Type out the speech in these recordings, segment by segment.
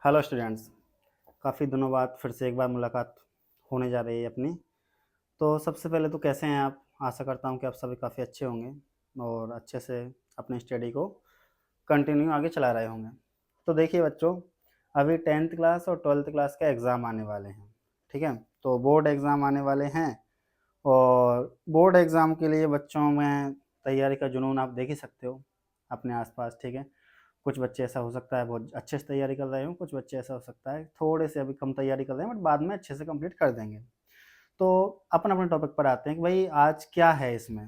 Hello students. काफ़ी दिनों बाद फिर से एक बार मुलाकात होने जा रही है अपनी। तो सबसे पहले तो कैसे हैं आप? आशा करता हूँ कि आप सभी काफ़ी अच्छे होंगे और अच्छे से अपनी स्टडी को कंटिन्यू आगे चला रहे होंगे। तो देखिए बच्चों, अभी 10th क्लास और 12th क्लास के एग्ज़ाम आने वाले हैं, ठीक है? तो बोर्ड एग्ज़ाम आने वाले हैं और बोर्ड एग्ज़ाम के लिए बच्चों में तैयारी का जुनून आप देख ही सकते हो अपने आस-पास, ठीक है? कुछ बच्चे ऐसा हो सकता है बहुत अच्छे से तैयारी कर रहे हों, कुछ बच्चे ऐसा हो सकता है थोड़े से अभी कम तैयारी कर रहे हैं बट बाद में अच्छे से कंप्लीट कर देंगे। तो अपन अपने टॉपिक पर आते हैं कि भाई आज क्या है इसमें,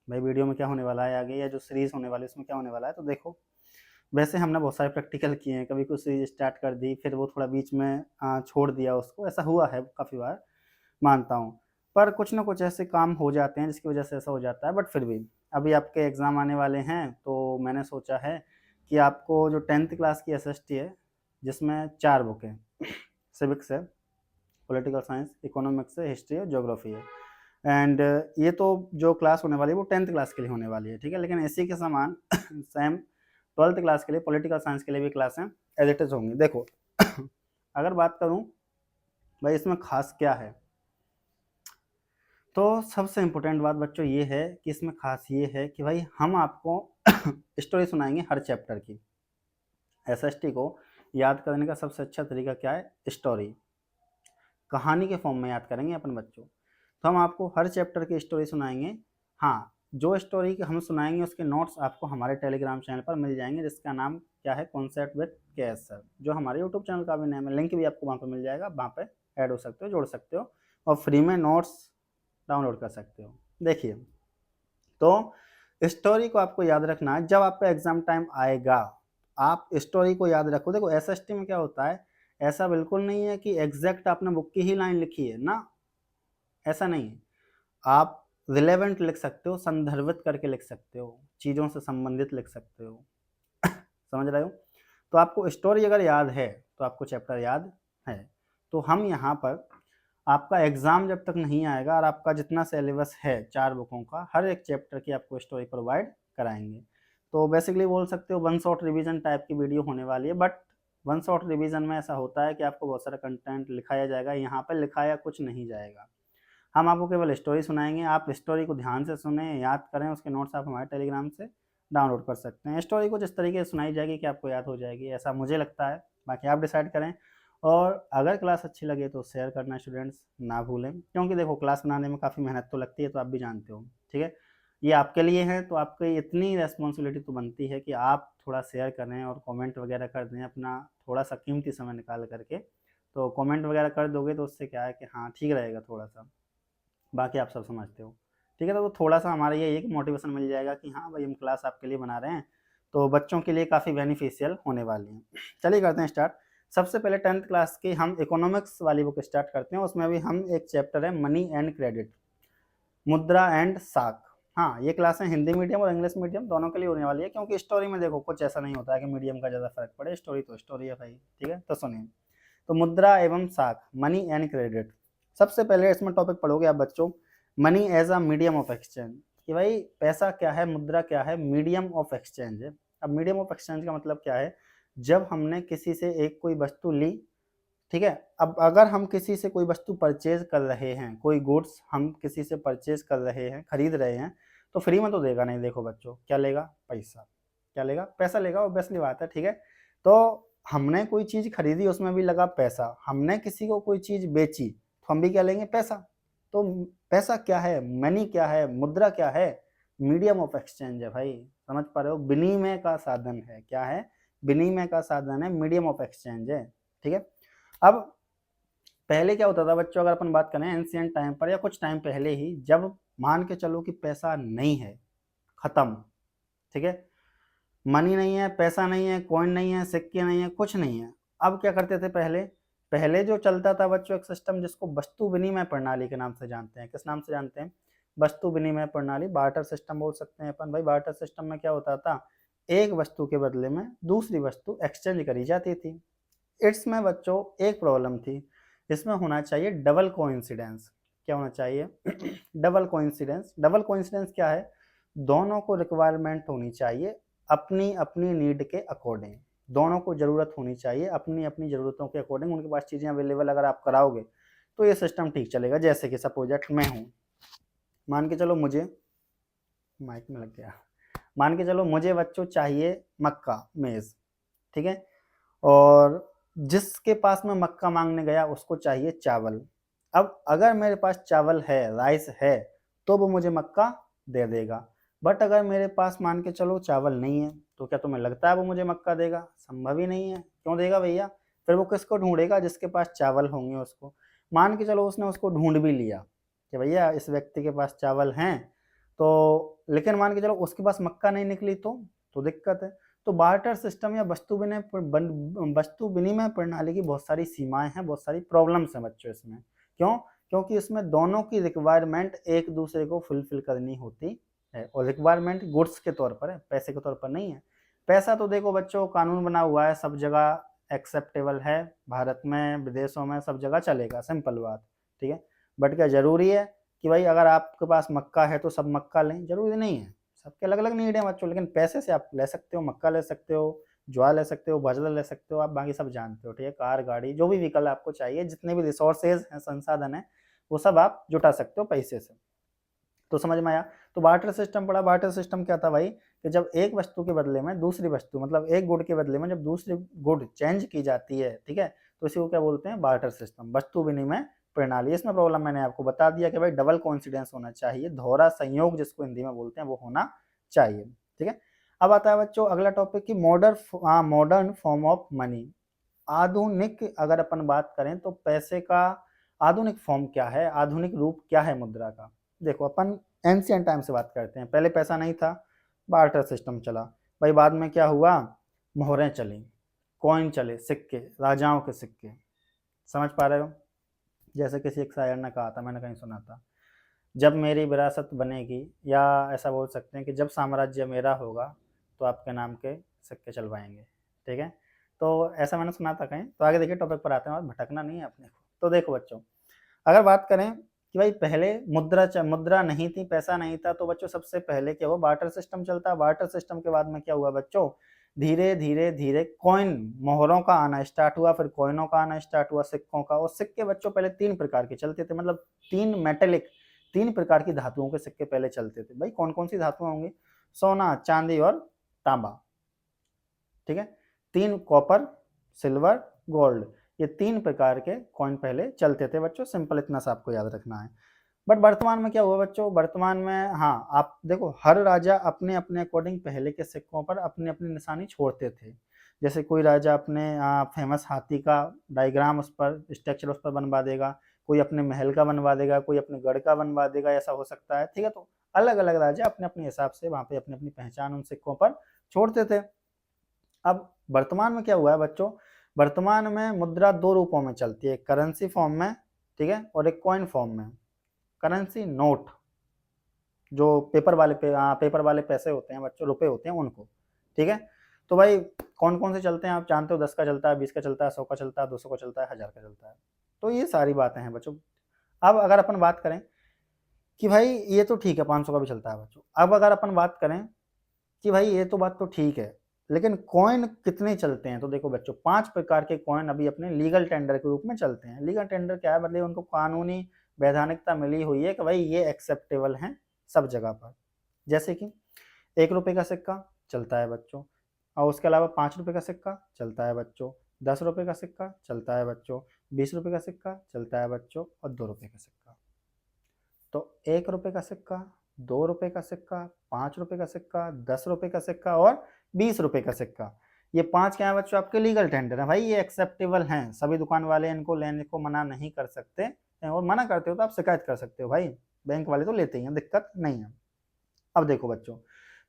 भाई वीडियो में क्या होने वाला है आगे या जो सीरीज़ होने वाली है उसमें क्या होने वाला है। तो देखो, वैसे हमने बहुत सारे प्रैक्टिकल किए हैं, कभी कुछ सीरीज़ स्टार्ट कर दी फिर वो थोड़ा बीच में छोड़ दिया उसको, ऐसा हुआ है काफ़ी बार, मानता हूँ। पर कुछ ना कुछ ऐसे काम हो जाते हैं जिसकी वजह से ऐसा हो जाता है, बट फिर भी अभी आपके एग्ज़ाम आने वाले हैं तो मैंने सोचा है कि आपको जो 10th क्लास की एसएसटी है, जिसमें 4 बुक हैं, सिविक्स है, पॉलिटिकल साइंस, इकोनॉमिक्स है, हिस्ट्री है, ज्योग्राफी है। एंड ये तो जो क्लास होने वाली है वो 10th क्लास के लिए होने वाली है, ठीक है? लेकिन इसी के समान सेम 12th क्लास के लिए, पॉलिटिकल साइंस के लिए भी क्लासें एज़ इट इज़ होंगी। देखो अगर बात करूँ भाई इसमें ख़ास क्या है, तो सबसे इम्पोर्टेंट बात बच्चों ये है कि इसमें ख़ास ये है कि भाई हम आपको स्टोरी सुनाएँगे हर चैप्टर की। एसएसटी को याद करने का सबसे अच्छा तरीका क्या है? स्टोरी। कहानी के फॉर्म में याद करेंगे अपन बच्चों। तो हम आपको हर चैप्टर की स्टोरी सुनाएँगे। हाँ, जो स्टोरी हम सुनाएँगे उसके नोट्स आपको हमारे टेलीग्राम चैनल पर मिल जाएँगे, जिसका नाम क्या है? कॉन्सेप्ट विद केएस सर, जो हमारे यूट्यूब चैनल का भी नाम है। लिंक भी आपको वहाँ पे मिल जाएगा, वहाँ पे ऐड हो सकते हो, जुड़ सकते हो और फ्री में नोट्स डाउनलोड कर सकते हो। देखिए, तो स्टोरी को आपको याद रखना है, जब आपका एग्ज़ाम टाइम आएगा, आप स्टोरी को याद रखो। देखो एसएसटी में क्या होता है, ऐसा बिल्कुल नहीं है कि एग्ज़ैक्ट आपने बुक की ही लाइन लिखी है, ना, ऐसा नहीं है। आप रिलेवेंट लिख सकते हो, संदर्भित करके लिख सकते हो, चीज़ों से संबंधित लिख सकते हो। समझ रहे हो? तो आपको स्टोरी अगर याद है, तो आपको चैप्टर याद है। तो हम यहाँ पर आपका एग्ज़ाम जब तक नहीं आएगा और आपका जितना सिलेबस है 4 बुकों का, हर एक चैप्टर की आपको स्टोरी प्रोवाइड कराएँगे। तो बेसिकली बोल सकते हो वन शॉट रिवीजन टाइप की वीडियो होने वाली है, बट वन शॉट रिवीजन में ऐसा होता है कि आपको बहुत सारा कंटेंट लिखाया जाएगा, यहाँ पे लिखाया कुछ नहीं जाएगा। हम आपको केवल स्टोरी सुनाएँगे, आप स्टोरी को ध्यान से सुनें, याद करें, उसके नोट्स आप हमारे टेलीग्राम से डाउनलोड कर सकते हैं। स्टोरी कुछ इस तरीके से सुनाई जाएगी कि आपको याद हो जाएगी, ऐसा मुझे लगता है, बाकी आप डिसाइड करें। और अगर क्लास अच्छी लगे तो शेयर करना स्टूडेंट्स ना भूलें, क्योंकि देखो क्लास बनाने में काफ़ी मेहनत तो लगती है, तो आप भी जानते हो, ठीक है? ये आपके लिए है तो आपकी इतनी रिस्पॉन्सिबिलिटी तो बनती है कि आप थोड़ा शेयर करें और कमेंट वगैरह कर दें अपना थोड़ा-सा कीमती समय निकाल कर के। तो कमेंट वगैरह कर दोगे तो उससे क्या है कि हाँ, ठीक रहेगा थोड़ा-सा। बाकी आप सब समझते हो, ठीक है? तो थोड़ा-सा हमारा ये है कि मोटिवेशन मिल जाएगा कि हाँ भाई, हम क्लास आपके लिए बना रहे हैं, तो बच्चों के लिए काफ़ी बेनिफिशियल होने वाली है। चलिए करते हैं स्टार्ट। सबसे पहले 10th क्लास की हम इकोनॉमिक्स वाली बुक स्टार्ट करते हैं, उसमें भी हम एक चैप्टर है मनी एंड क्रेडिट, मुद्रा एंड साख। हाँ, ये क्लासें हिंदी मीडियम और इंग्लिश मीडियम दोनों के लिए होने वाली है, क्योंकि स्टोरी में देखो कुछ ऐसा नहीं होता है कि मीडियम का ज़्यादा फ़र्क पड़े, स्टोरी तो स्टोरी है भाई, ठीक है? तो सुनिए, तो मुद्रा एवं साख, मनी एंड क्रेडिट। सबसे पहले इसमें टॉपिक पढ़ोगे आप बच्चों, money as a medium of exchange, कि भाई पैसा क्या है, मुद्रा क्या है, मीडियम ऑफ एक्सचेंज है। अब मीडियम ऑफ एक्सचेंज का मतलब क्या है? जब हमने किसी से एक कोई वस्तु ली, ठीक है? अब अगर हम किसी से कोई वस्तु परचेज़ कर रहे हैं, कोई गुड्स हम किसी से परचेज़ कर रहे हैं, खरीद रहे हैं, तो फ्री में तो देगा नहीं। देखो बच्चों, क्या लेगा? पैसा। क्या लेगा? पैसा लेगा, ऑब्वियसली बात है, ठीक है? तो हमने कोई चीज़ खरीदी, उसमें भी लगा पैसा। हमने किसी को कोई चीज़ बेची, तो हम भी क्या लेंगे? पैसा। तो पैसा क्या है? मनी क्या है? मुद्रा क्या है? मीडियम ऑफ एक्सचेंज है भाई, समझ पा रहे हो? विनिमय का साधन है। क्या है? विनिमय का साधन है, मीडियम ऑफ एक्सचेंज है, ठीक है? अब पहले क्या होता था बच्चों, अगर अपन बात करें एंशिएंट टाइम पर या कुछ टाइम पहले ही, जब मान के चलो कि पैसा नहीं है, खत्म, ठीक है? मनी नहीं है, पैसा नहीं है, कॉइन नहीं है, सिक्के नहीं है, कुछ नहीं है। अब क्या करते थे पहले? पहले जो चलता था बच्चों एक सिस्टम, जिसको वस्तु विनिमय प्रणाली के नाम से जानते हैं। किस नाम से जानते हैं? वस्तु विनिमय प्रणाली, बार्टर सिस्टम बोल सकते हैं अपन। भाई बार्टर सिस्टम में क्या होता था? एक वस्तु के बदले में दूसरी वस्तु एक्सचेंज करी जाती थी। इसमें बच्चों एक प्रॉब्लम थी, इसमें होना चाहिए डबल कोइंसिडेंस। क्या होना चाहिए? Double coincidence. डबल कोइंसिडेंस क्या है? दोनों को रिक्वायरमेंट होनी चाहिए अपनी अपनी नीड के अकॉर्डिंग, दोनों को ज़रूरत होनी चाहिए, अपनी अपनी ज़रूरतों के अकॉर्डिंग उनके पास चीज़ें अवेलेबल अगर आप कराओगे तो ये सिस्टम ठीक चलेगा। जैसे कि सपोज मैं हूँ, मान के चलो मुझे, माइक में लग गया, मान के चलो मुझे बच्चों चाहिए मक्का मेज़, ठीक है, और जिसके पास मैं मक्का मांगने गया उसको चाहिए चावल। अब अगर मेरे पास चावल है, राइस है, तो वो मुझे मक्का दे देगा। बट अगर मेरे पास मान के चलो चावल नहीं है, तो क्या तुम्हें लगता है वो मुझे मक्का देगा? संभव ही नहीं है। क्यों देगा भैया? फिर वो किसको ढूंढेगा? जिसके पास चावल होंगे उसको। मान के चलो उसने उसको ढूंढ भी लिया कि भैया इस व्यक्ति के पास चावल हैं, तो लेकिन मान के चलो उसके पास मक्का नहीं निकली, तो दिक्कत है। तो बार्टर सिस्टम या वस्तु विनिमय प्रणाली की बहुत सारी सीमाएं हैं, बहुत सारी प्रॉब्लम्स हैं बच्चों इसमें। क्यों? क्योंकि इसमें दोनों की रिक्वायरमेंट एक दूसरे को फुलफिल करनी होती है, और रिक्वायरमेंट गुड्स के तौर पर है, पैसे के तौर पर नहीं है। पैसा तो देखो बच्चों कानून बना हुआ है, सब जगह एक्सेप्टेबल है, भारत में, विदेशों में, सब जगह चलेगा, सिंपल बात, ठीक है। बट क्या जरूरी है कि भाई अगर आपके पास मक्का है तो सब मक्का लें? जरूरी नहीं है, सबके अलग अलग नीड है बच्चों। लेकिन पैसे से आप ले सकते हो, मक्का ले सकते हो, ज्वार ले सकते हो, बाजरा ले सकते हो, आप बाकी सब जानते हो, ठीक है। कार, गाड़ी, जो भी व्हीकल आपको चाहिए, जितने भी रिसोर्सेज हैं, संसाधन है, वो सब आप जुटा सकते हो पैसे से। तो समझ में आया? तो बार्टर सिस्टम पड़ा। बार्टर सिस्टम क्या था भाई कि जब एक वस्तु के बदले में दूसरी वस्तु, मतलब एक गुड के बदले में जब दूसरी गुड चेंज की जाती है, ठीक है, तो इसी को क्या बोलते हैं? बार्टर सिस्टम, वस्तु विनिमय प्रणाली। इसमें प्रॉब्लम मैंने आपको बता दिया कि भाई डबल कोइंसिडेंस होना चाहिए, दोहरा संयोग जिसको हिंदी में बोलते हैं, वो होना चाहिए, ठीक है। अब आता है बच्चों अगला टॉपिक की मॉडर्न फॉर्म ऑफ मनी। आधुनिक अगर अपन बात करें तो पैसे का आधुनिक फॉर्म क्या है, आधुनिक रूप क्या है मुद्रा का? देखो अपन एंशियंट टाइम से बात करते हैं। पहले पैसा नहीं था, बार्टर सिस्टम चला भाई। बाद में क्या हुआ? मोहरें चली, कॉइन चले, सिक्के, राजाओं के सिक्के। समझ पा रहे हो? जैसे किसी एक शायर ने कहा था, मैंने कहीं सुना था, जब मेरी विरासत बनेगी, या ऐसा बोल सकते हैं कि जब साम्राज्य मेरा होगा तो आपके नाम के सिक्के चलवाएंगे, ठीक है। तो ऐसा मैंने सुना था कहीं। तो आगे देखिए, टॉपिक पर आते हैं, और भटकना नहीं है अपने को। तो देखो बच्चों, अगर बात करें कि भाई पहले मुद्रा नहीं थी, पैसा नहीं था, तो बच्चों सबसे पहले क्या हुआ? बार्टर सिस्टम चलता है। बार्टर सिस्टम के बाद में क्या हुआ बच्चों? धीरे धीरे धीरे कॉइन, मोहरों का आना स्टार्ट हुआ, फिर कॉइनों का आना स्टार्ट हुआ, सिक्कों का। और सिक्के बच्चों पहले 3 प्रकार के चलते थे, मतलब 3 मेटेलिक, 3 प्रकार की धातुओं के सिक्के पहले चलते थे। भाई कौन कौन सी धातुएं होंगी? सोना, चांदी और तांबा, ठीक है। 3, कॉपर, सिल्वर, गोल्ड, ये 3 प्रकार के कॉइन पहले चलते थे बच्चों। सिंपल इतना सा आपको याद रखना है। बट वर्तमान में क्या हुआ बच्चों? वर्तमान में, हाँ, आप देखो हर राजा अपने अपने अकॉर्डिंग पहले के सिक्कों पर अपनी अपनी निशानी छोड़ते थे। जैसे कोई राजा अपने फेमस हाथी का डायग्राम, उस पर स्ट्रक्चर उस पर बनवा देगा, कोई अपने महल का बनवा देगा, कोई अपने गढ़ का बनवा देगा, ऐसा हो सकता है, ठीक है। तो अलग अलग राजा अपने अपने हिसाब से वहाँ पे अपनी अपनी पहचान उन सिक्कों पर छोड़ते थे। अब वर्तमान में क्या हुआ है बच्चों? वर्तमान में मुद्रा 2 रूपों में चलती है, करेंसी फॉर्म में, ठीक है, और एक कॉइन फॉर्म में। करेंसी नोट, जो पेपर वाले पैसे होते हैं बच्चों, रुपए होते हैं उनको, ठीक है। तो भाई कौन कौन से चलते हैं आप जानते हो? 10 का चलता है, 20 का चलता है, 100 का चलता है, 200 का चलता है, 1000 का चलता है। तो ये सारी बातें हैं बच्चों। अब अगर अपन बात करें कि भाई ये तो ठीक है, 500 का भी चलता है बच्चों। अब अगर अपन बात करें कि भाई ये तो बात तो ठीक है, लेकिन कॉइन कितने चलते हैं? तो देखो बच्चों, 5 प्रकार के कॉइन अभी अपने लीगल टेंडर के रूप में चलते हैं। लीगल टेंडर क्या है? मतलब उनको कानूनी वैधानिकता मिली हुई है कि भाई ये एक्सेप्टेबल हैं सब जगह पर। जैसे कि 1 रुपए का सिक्का चलता है बच्चों, और उसके अलावा 5 रुपए का सिक्का चलता है बच्चों, 10 रुपए का सिक्का चलता है बच्चों, 20 रुपए का सिक्का चलता है बच्चों, और 2 रुपए का सिक्का। तो 1 रुपए का सिक्का, 2 रुपए का सिक्का, 5 रुपए का सिक्का, 10 रुपए का सिक्का और 20 रुपए का सिक्का। ये 5 क्या है बच्चों? आपके लीगल टेंडर है भाई, ये एक्सेप्टेबल हैं। सभी दुकान वाले इनको लेने को मना नहीं कर सकते, और मना करते हो तो आप शिकायत कर सकते हो भाई, बैंक वाले तो लेते ही हैं, दिक्कत नहीं है। अब देखो बच्चों,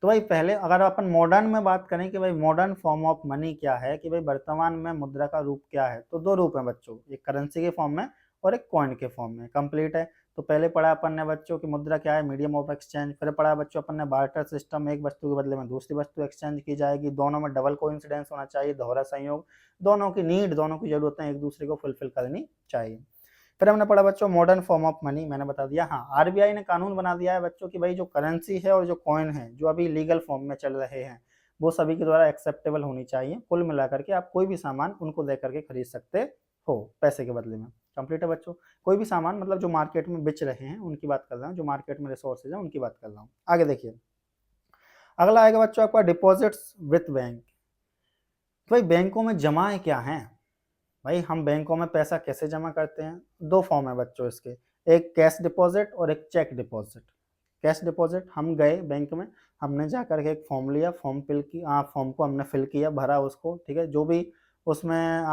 तो भाई पहले अगर अपन मॉडर्न में बात करें कि भाई मॉडर्न फॉर्म ऑफ मनी क्या है, कि भाई वर्तमान में मुद्रा का रूप क्या है, तो 2 रूप हैं बच्चों, एक करेंसी के फॉर्म में और एक कॉइन के फॉर्म में। कंप्लीट है। तो पहले पढ़ा अपन ने बच्चों की मुद्रा क्या है, मीडियम ऑफ एक्सचेंज। फिर पढ़ा बच्चों अपन ने बार्टर सिस्टम, एक वस्तु के बदले में दूसरी वस्तु एक्सचेंज की जाएगी, दोनों में डबल कोइंसिडेंस होना चाहिए, दोहरा संयोग, दोनों की नीड, दोनों की जरूरतें एक दूसरे को फुलफिल करनी चाहिए। फिर हमने पढ़ा बच्चों मॉडर्न फॉर्म ऑफ मनी, मैंने बता दिया। हाँ, आरबीआई ने कानून बना दिया है बच्चों की भाई जो करेंसी है और जो कॉइन है, जो अभी लीगल फॉर्म में चल रहे हैं, वो सभी के द्वारा एक्सेप्टेबल होनी चाहिए। कुल मिलाकर के आप कोई भी सामान उनको दे करके खरीद सकते हो पैसे के बदले में। कंप्लीट है बच्चों। कोई भी सामान मतलब जो मार्केट में बेच रहे हैं उनकी बात कर रहा हूँ, जो मार्केट में रिसोर्सेज है उनकी बात कर रहा हूँ। आगे देखिए, अगला आएगा बच्चों आपका डिपॉजिट्स विथ बैंक। तो भाई बैंकों में जमाएं क्या हैं? भाई हम बैंकों में पैसा कैसे जमा करते हैं? दो फॉर्म है बच्चों इसके, एक कैश डिपॉजिट और एक चेक डिपॉजिट। कैश डिपॉजिट, हम गए बैंक में, हमने जा करके एक फॉर्म लिया, फॉर्म फिल की फॉर्म को हमने फिल किया, भरा उसको, ठीक है, जो भी उसमें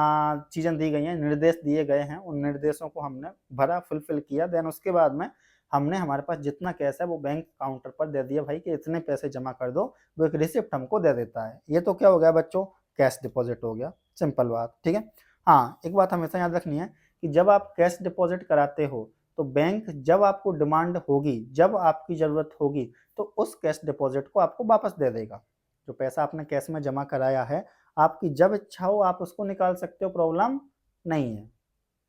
चीज़ें दी गई हैं, निर्देश दिए गए हैं, उन निर्देशों को हमने भरा, फुलफिल किया। देन उसके बाद में हमने हमारे पास जितना कैश है वो बैंक काउंटर पर दे दिया भाई कि इतने पैसे जमा कर दो, वो एक रिसिप्ट हमको दे देता है। ये तो क्या हो गया बच्चों? कैश डिपॉजिट हो गया, सिंपल बात, ठीक है। हाँ, एक बात हमेशा याद रखनी है कि जब आप कैश डिपॉजिट कराते हो तो बैंक जब आपको डिमांड होगी, जब आपकी ज़रूरत होगी, तो उस कैश डिपॉजिट को आपको वापस दे देगा। जो पैसा आपने कैश में जमा कराया है, आपकी जब इच्छा हो आप उसको निकाल सकते हो, प्रॉब्लम नहीं है,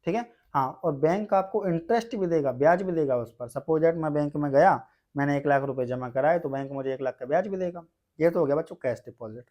ठीक है। हाँ, और बैंक आपको इंटरेस्ट भी देगा, ब्याज भी देगा उस पर। सपोज दैट मैं बैंक में गया, मैंने 1 लाख रुपए जमा कराए, तो बैंक मुझे 1 लाख का ब्याज भी देगा। ये तो हो गया बच्चों cash deposit.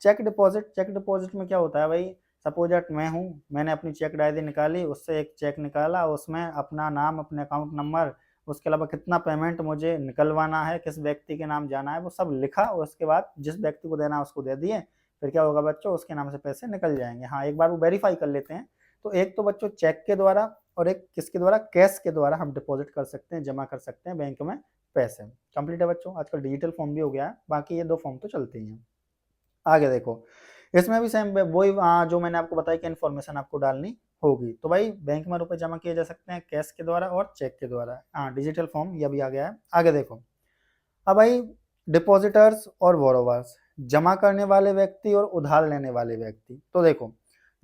Cheque deposit, cheque deposit में क्या होता है भाई? सपोज दैट मैं हूँ, मैंने अपनी चेक डायरी निकाली, उससे एक चेक निकाला, उसमें अपना नाम, अपने अकाउंट नंबर, उसके अलावा कितना पेमेंट मुझे निकलवाना है, किस व्यक्ति के नाम जाना है, वो सब लिखा, और उसके बाद जिस व्यक्ति को देना है उसको दे दिए। फिर क्या होगा बच्चों? उसके नाम से पैसे निकल जाएंगे। हाँ, एक बार वो वेरीफाई कर लेते हैं। तो एक तो बच्चों चेक के द्वारा, और एक किसके द्वारा? कैश के द्वारा हम डिपॉजिट कर सकते हैं, जमा कर सकते हैं बैंक में पैसे। कंप्लीट है बच्चों। आजकल डिजिटल फॉर्म भी हो गया है, बाकी ये दो फॉर्म तो चलते ही हैं। आगे देखो, इसमें भी सेम वही जो मैंने आपको बताया कि इन्फॉर्मेशन आपको डालनी होगी। तो भाई बैंक में रुपए जमा किए जा सकते हैं कैश के द्वारा और चेक के द्वारा। हाँ, डिजिटल फॉर्म ये भी आ गया है। आगे देखो, अब भाई डिपॉजिटर्स और बोरोवर्स, जमा करने वाले व्यक्ति और उधार लेने वाले व्यक्ति। तो देखो,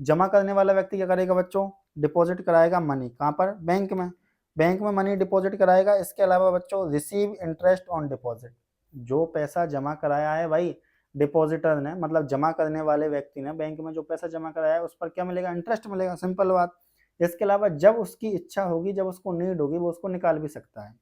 जमा करने वाला व्यक्ति क्या करेगा बच्चों? डिपॉजिट कराएगा मनी, कहाँ पर? बैंक में। बैंक में मनी डिपॉजिट कराएगा। इसके अलावा बच्चों रिसीव इंटरेस्ट ऑन डिपॉजिट, जो पैसा जमा कराया है भाई डिपॉजिटर ने, मतलब जमा करने वाले व्यक्ति ने बैंक में जो पैसा जमा कराया है उस पर क्या मिलेगा? इंटरेस्ट मिलेगा, सिंपल बात। इसके अलावा जब उसकी इच्छा होगी, जब उसको नीड होगी, वो उसको निकाल भी सकता है,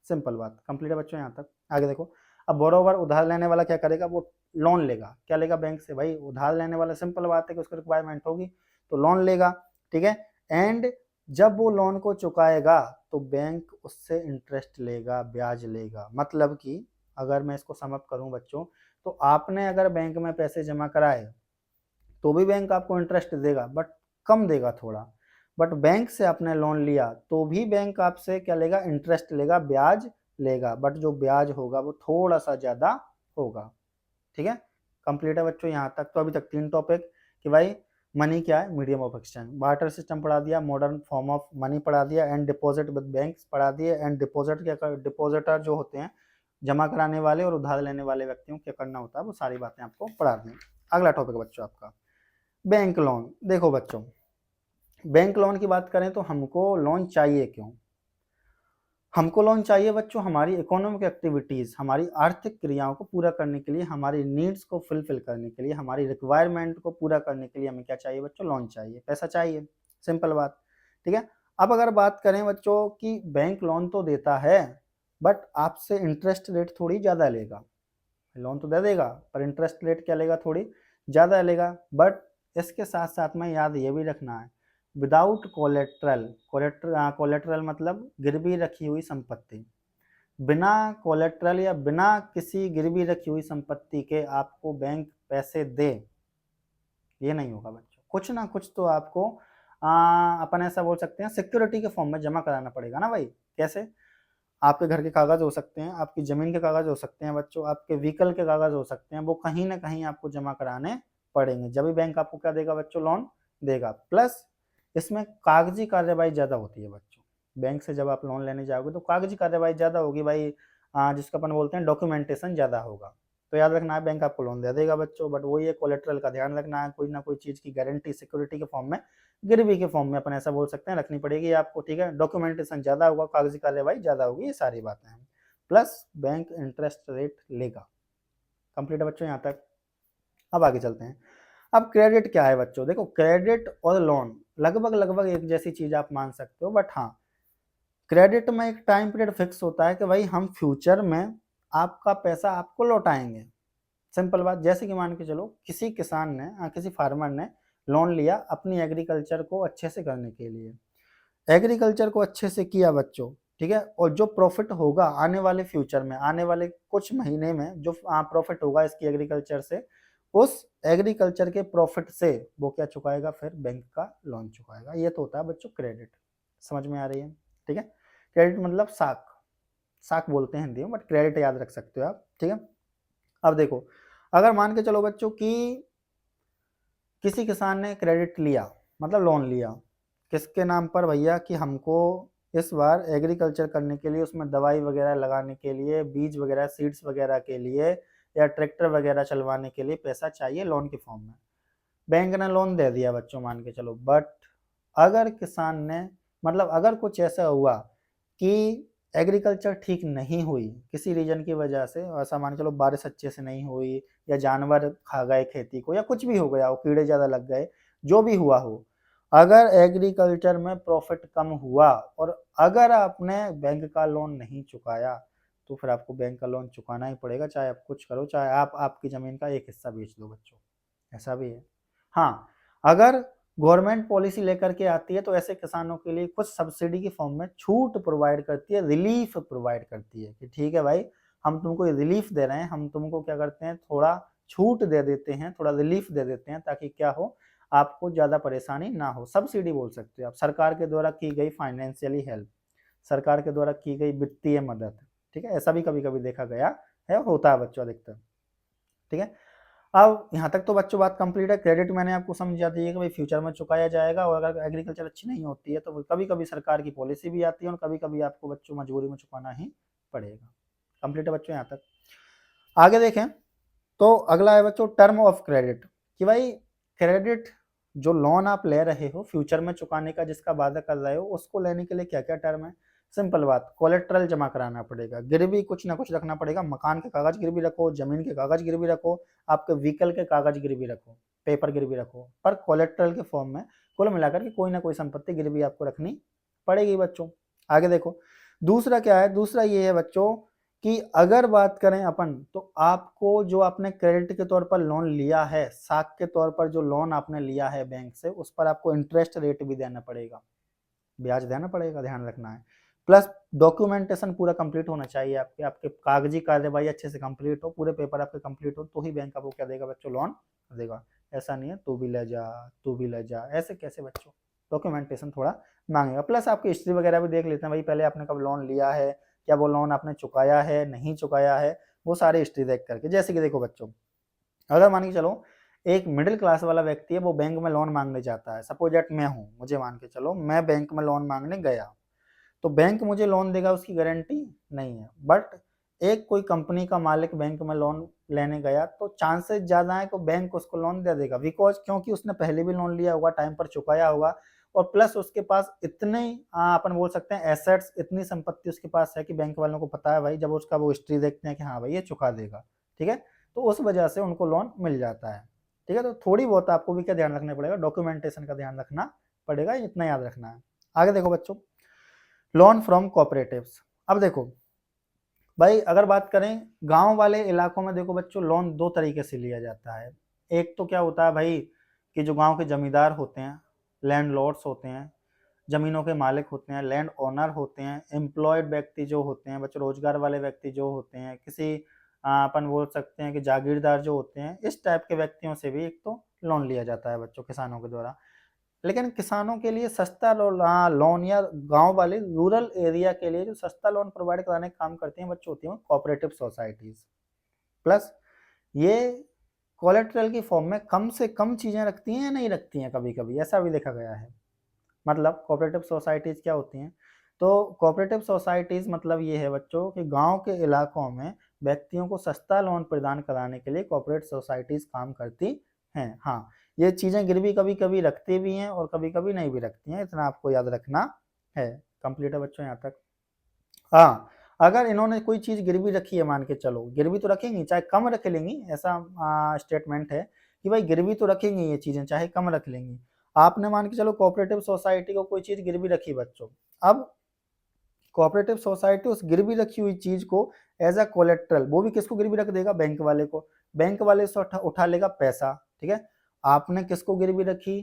सिंपल बात। कंप्लीट है बच्चों यहाँ तक। आगे देखो, अब बोरोवर, उधार लेने वाला क्या करेगा? वो लोन लेगा। क्या लेगा? बैंक से। भाई उधार लेने वाला सिंपल बात है कि उसको रिक्वायरमेंट होगी तो लोन लेगा, ठीक है। एंड जब वो लोन को चुकाएगा तो बैंक उससे इंटरेस्ट लेगा, ब्याज लेगा। मतलब कि अगर मैं इसको समअप करूं बच्चों, तो आपने अगर बैंक में पैसे जमा कराए तो भी बैंक आपको इंटरेस्ट देगा, बट कम देगा थोड़ा। बट बैंक से आपने लोन लिया तो भी बैंक आपसे क्या लेगा? इंटरेस्ट लेगा, ब्याज लेगा, बट जो ब्याज होगा वो थोड़ा सा ज़्यादा होगा, ठीक है। कंप्लीट है बच्चों यहाँ तक। तो अभी तक 3 टॉपिक कि भाई मनी क्या है, medium of exchange, barter system पढ़ा दिया, मॉडर्न फॉर्म ऑफ मनी पढ़ा दिया, एंड डिपॉजिट विद बैंक्स पढ़ा दिए, एंड डिपॉजिट क्या कर, डिपॉजिटर जो होते हैं जमा कराने वाले और उधार लेने वाले व्यक्तियों क्या करना होता है, वो सारी बातें आपको पढ़ा दी। अगला टॉपिक बच्चों आपका बैंक लोन। देखो बच्चों, बैंक लोन की बात करें तो हमको लोन चाहिए क्यों? हमको लोन चाहिए बच्चों हमारी इकोनॉमिक एक्टिविटीज़, हमारी आर्थिक क्रियाओं को पूरा करने के लिए, हमारी नीड्स को फुलफिल करने के लिए, हमारी रिक्वायरमेंट को पूरा करने के लिए हमें क्या चाहिए बच्चों? लोन चाहिए, पैसा चाहिए, सिंपल बात, ठीक है। अब अगर बात करें बच्चों कि बैंक लोन तो देता है, बट आपसे इंटरेस्ट रेट थोड़ी ज़्यादा लेगा। लोन तो दे देगा पर इंटरेस्ट रेट क्या लेगा? थोड़ी ज़्यादा लेगा। बट इसके साथ साथ में याद ये भी रखना है, विदाउट कोलेट्रल, कोलेट्रल मतलब गिरवी रखी हुई संपत्ति, बिना कोलेट्रल या बिना किसी गिरवी रखी हुई संपत्ति के आपको बैंक पैसे दे, ये नहीं होगा बच्चों। कुछ ना कुछ तो आपको अपन ऐसा बोल सकते हैं सिक्योरिटी के फॉर्म में जमा कराना पड़ेगा ना भाई। कैसे? आपके घर के कागज हो सकते हैं, आपकी जमीन के कागज हो सकते हैं बच्चों, आपके व्हीकल के कागज हो सकते हैं, वो कहीं ना कहीं आपको जमा कराने पड़ेंगे, जब भी बैंक आपको क्या देगा बच्चों? लोन देगा। प्लस इसमें कागजी कार्यवाही ज़्यादा होती है बच्चों। बैंक से जब आप लोन लेने जाओगे तो कागजी कार्यवाही ज़्यादा होगी भाई, जिसको अपन बोलते हैं डॉक्यूमेंटेशन ज़्यादा होगा। तो याद रखना है बैंक आपको लोन दे देगा बच्चों, बट वही है कोलेट्रल का ध्यान रखना है, कोई ना कोई चीज़ की गारंटी सिक्योरिटी के फॉर्म में, गिरवी के फॉर्म में अपन ऐसा बोल सकते हैं, रखनी पड़ेगी आपको, ठीक है। डॉक्यूमेंटेशन ज़्यादा होगा, कागजी कार्यवाही ज़्यादा होगी, ये सारी बातें हैं। प्लस बैंक इंटरेस्ट रेट लेगा। कंप्लीट है बच्चों यहाँ तक। अब आगे चलते हैं। अब क्रेडिट क्या है बच्चों? देखो, क्रेडिट और लोन लगभग लगभग एक जैसी चीज़ आप मान सकते हो, बट हाँ, क्रेडिट में एक टाइम पीरियड फिक्स होता है कि भाई हम फ्यूचर में आपका पैसा आपको लौटाएंगे, सिंपल बात, जैसे कि मान के चलो किसी किसान ने किसी फार्मर ने लोन लिया अपनी एग्रीकल्चर को अच्छे से करने के लिए, एग्रीकल्चर को अच्छे से किया बच्चों, ठीक है, और जो प्रॉफिट होगा आने वाले फ्यूचर में, आने वाले कुछ महीने में जो प्रॉफिट होगा इसकी एग्रीकल्चर से, उस एग्रीकल्चर के प्रॉफिट से वो क्या चुकाएगा, फिर बैंक का लोन चुकाएगा। ये तो होता है बच्चों क्रेडिट। समझ में आ रही है? ठीक है, क्रेडिट मतलब साख, साख बोलते हैं हिंदी में, बट क्रेडिट याद रख सकते हो आप। ठीक है, अब देखो, अगर मान के चलो बच्चों कि किसी किसान ने क्रेडिट लिया, मतलब लोन लिया, किसके नाम पर भैया, कि हमको इस बार एग्रीकल्चर करने के लिए, उसमें दवाई वगैरह लगाने के लिए, बीज वगैरह, सीड्स वगैरह के लिए, या ट्रैक्टर वगैरह चलवाने के लिए पैसा चाहिए लोन के फॉर्म में। बैंक ने लोन दे दिया बच्चों मान के चलो, बट अगर किसान ने, मतलब अगर कुछ ऐसा हुआ कि एग्रीकल्चर ठीक नहीं हुई किसी रीजन की वजह से, ऐसा मान के चलो बारिश अच्छे से नहीं हुई, या जानवर खा गए खेती को, या कुछ भी हो गया हो, कीड़े ज़्यादा लग गए, जो भी हुआ हो, अगर एग्रीकल्चर में प्रॉफिट कम हुआ और अगर आपने बैंक का लोन नहीं चुकाया, तो फिर आपको बैंक का लोन चुकाना ही पड़ेगा, चाहे आप कुछ करो, चाहे आप आपकी ज़मीन का एक हिस्सा बेच दो बच्चों, ऐसा भी है। हाँ, अगर गवर्नमेंट पॉलिसी लेकर के आती है तो ऐसे किसानों के लिए कुछ सब्सिडी की फॉर्म में छूट प्रोवाइड करती है, रिलीफ प्रोवाइड करती है, कि ठीक है भाई, हम तुमको रिलीफ दे रहे हैं, हम तुमको क्या करते हैं, थोड़ा छूट दे देते हैं, थोड़ा रिलीफ दे देते हैं, ताकि क्या हो, आपको ज़्यादा परेशानी ना हो। सब्सिडी बोल सकते हो आप, सरकार के द्वारा की गई फाइनेंशियली हेल्प, सरकार के द्वारा की गई वित्तीय मदद। ठीक है, ऐसा भी कभी कभी देखा गया है, होता है बच्चों अधिकतर। ठीक है, अब यहाँ तक तो बच्चों बात कंप्लीट है। क्रेडिट मैंने आपको समझा दी है कि भाई फ्यूचर में चुकाया जाएगा, और अगर एग्रीकल्चर अच्छी नहीं होती है तो कभी कभी सरकार की पॉलिसी भी आती है, और कभी कभी आपको बच्चों मजबूरी में चुकाना ही पड़ेगा। कंप्लीट है बच्चों यहाँ तक। आगे देखें तो अगला है बच्चों टर्म ऑफ क्रेडिट, कि भाई क्रेडिट जो लोन आप ले रहे हो फ्यूचर में चुकाने का, जिसका वादा कर रहे हो, उसको लेने के लिए क्या क्या टर्म है। सिंपल बात, कोलेट्रल जमा कराना पड़ेगा, गिरवी कुछ ना कुछ रखना पड़ेगा, मकान के कागज गिरवी रखो, जमीन के कागज गिरवी रखो, आपके व्हीकल के कागज गिरवी रखो, पेपर गिरवी रखो, पर कोलेट्रल के फॉर्म में कुल मिलाकर के कोई ना कोई संपत्ति गिरवी आपको रखनी पड़ेगी बच्चों। आगे देखो, दूसरा क्या है, दूसरा ये है बच्चों कि अगर बात करें अपन, तो आपको जो आपने क्रेडिट के तौर पर लोन लिया है, साख के तौर पर जो लोन आपने लिया है बैंक से, उस पर आपको इंटरेस्ट रेट भी देना पड़ेगा, ब्याज देना पड़ेगा, ध्यान रखना है। प्लस डॉक्यूमेंटेशन पूरा कंप्लीट होना चाहिए, आपके आपके कागजी कार्यवाही अच्छे से कंप्लीट हो, पूरे पेपर आपके कंप्लीट हो, तो ही बैंक आपको क्या देगा बच्चों, लोन देगा। ऐसा नहीं है तू भी ले जा, तू भी ले जा, ऐसे कैसे बच्चों, डॉक्यूमेंटेशन थोड़ा मांगेगा। प्लस आपकी हिस्ट्री वगैरह भी देख लेते हैं, भाई पहले आपने कब लोन लिया है, क्या वो लोन आपने चुकाया है, नहीं चुकाया है, वो सारी हिस्ट्री देख करके। जैसे कि देखो बच्चों, अगर मान के चलो एक मिडिल क्लास वाला व्यक्ति है, वो बैंक में लोन मांगने जाता है, सपोज दैट मैं हूँ, मुझे मान के चलो मैं बैंक में लोन मांगने गया, तो बैंक मुझे लोन देगा उसकी गारंटी नहीं है, बट एक कोई कंपनी का मालिक बैंक में लोन लेने गया तो चांसेस ज़्यादा है कि बैंक उसको लोन दे देगा, बिकॉज क्योंकि उसने पहले भी लोन लिया होगा, टाइम पर चुकाया होगा, और प्लस उसके पास इतने अपन बोल सकते हैं एसेट्स, इतनी संपत्ति उसके पास है कि बैंक वालों को पता है भाई, जब उसका वो हिस्ट्री देखते हैं कि हाँ भाई ये चुका देगा, ठीक है, तो उस वजह से उनको लोन मिल जाता है। ठीक है, तो थोड़ी बहुत आपको भी क्या ध्यान रखना पड़ेगा, डॉक्यूमेंटेशन का ध्यान रखना पड़ेगा, इतना याद रखना है। आगे देखो बच्चों, लोन फ्रॉम कोऑपरेटिव्स। अब देखो भाई, अगर बात करें गांव वाले इलाकों में, देखो बच्चों लोन दो तरीके से लिया जाता है। एक तो क्या होता है भाई, कि जो गांव के जमींदार होते हैं, लैंड लॉर्ड्स होते हैं, जमीनों के मालिक होते हैं, लैंड ओनर होते हैं, एम्प्लॉयड व्यक्ति जो होते हैं बच्चों, रोजगार वाले व्यक्ति जो होते हैं, किसी अपन बोल सकते हैं कि जागीरदार जो होते हैं, इस टाइप के व्यक्तियों से भी एक तो लोन लिया जाता है बच्चों किसानों के द्वारा। लेकिन किसानों के लिए सस्ता लोन, या गांव वाले रूरल एरिया के लिए जो सस्ता लोन प्रोवाइड कराने का काम करती हैं बच्चों, होती हैं कोऑपरेटिव सोसाइटीज। प्लस ये कोलेट्रल की फॉर्म में कम से कम चीजें रखती हैं या नहीं रखती हैं, कभी कभी ऐसा भी देखा गया है। मतलब कोऑपरेटिव सोसाइटीज क्या होती हैं, तो कोऑपरेटिव सोसाइटीज मतलब ये है बच्चों कि गांव के इलाकों में व्यक्तियों को सस्ता लोन प्रदान कराने के लिए कोऑपरेटिव सोसाइटीज काम करती हैं। हाँ, ये चीजें गिरवी कभी कभी रखती भी हैं और कभी कभी नहीं भी रखती हैं, इतना आपको याद रखना है। कंप्लीट है बच्चों यहाँ तक। हाँ, अगर इन्होंने कोई चीज गिरवी रखी है, मान के चलो गिरवी तो रखेंगी, चाहे कम रख लेंगी, ऐसा स्टेटमेंट है कि भाई गिरवी तो रखेंगी ये चीजें, चाहे कम रख लेंगी। आपने मान के चलो कोऑपरेटिव सोसाइटी को कोई चीज गिरवी रखी बच्चों, अब कोऑपरेटिव सोसाइटी उस गिरवी रखी हुई चीज को एज अ कोलेट्रल, वो भी किसको गिरवी रख देगा, बैंक वाले को, बैंक वाले से उठा लेगा पैसा, ठीक है। आपने किसको गिरवी रखी,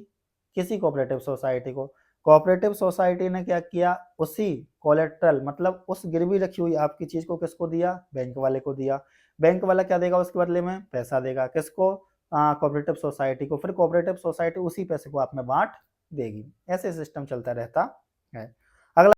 किसी कोऑपरेटिव सोसाइटी को, कोऑपरेटिव सोसाइटी ने क्या किया, उसी कोलेट्रल मतलब उस गिरवी रखी हुई आपकी चीज को किसको दिया, बैंक वाले को दिया। बैंक वाला क्या देगा उसके बदले में, पैसा देगा, किसको, कोऑपरेटिव सोसाइटी को, फिर कोऑपरेटिव सोसाइटी उसी पैसे को आप में बांट देगी। ऐसे सिस्टम चलता रहता है।